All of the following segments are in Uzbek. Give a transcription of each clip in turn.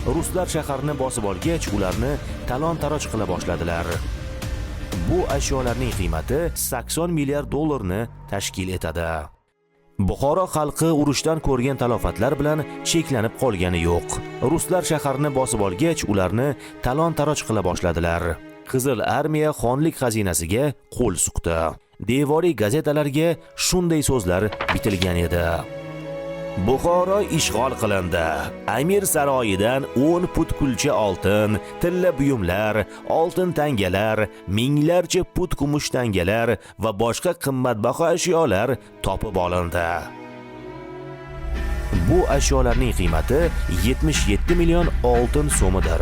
Ruslar shaharni bosib olgach, ularni talon-taroj qila boshladilar. Bu ashyolarning qiymati 80 milliard dollarni tashkil etadi. Buxoro xalqi urushdan ko'rgan talofatlar bilan cheklanib qolgani yo'q. Ruslar shaharni bosib olgach, ularni talon-taroj qila boshladilar. Qizil armiya xonlik xazinasiga qo'l suqdi. Devoriy gazetalarga shunday so'zlar bitilgan edi. Buxoro ishg'ol qilindi. Amir saroyidan 10 put kulcha oltin, tilla buyumlar, oltin tangalar, minglarcha put kumush tangalar va boshqa qimmatbaho ashyolar topib olindi. Bu ashyolarning qiymati 77 million oltin so'midir.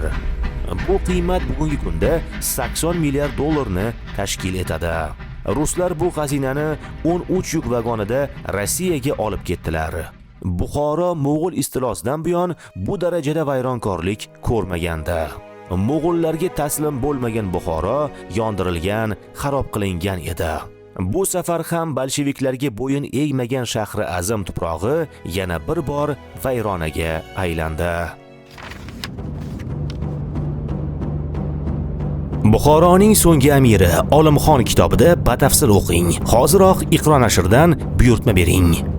Bu qiymat bugungi kunda 80 milliard dollarni tashkil etadi. Ruslar bu xazinani 13 yuk vagonida Rossiyaga olib ketdilar. Buxoro Mo'g'ul istilosidan buyon bu darajada vayronkorlik ko'rmagandi. Mo'g'ullarga taslim bo'lmagan Buxoro yondirilgan, xarob qilingan edi. Bu safar ham bolsheviklarga bo'yin egmagan shahri azam tuprog'i yana bir bor vayronaga aylandi. Buxoroning so'nggi amiri Olimxon kitobida batafsil o'qing. Hoziroq Iqro nashrdan buyurtma bering.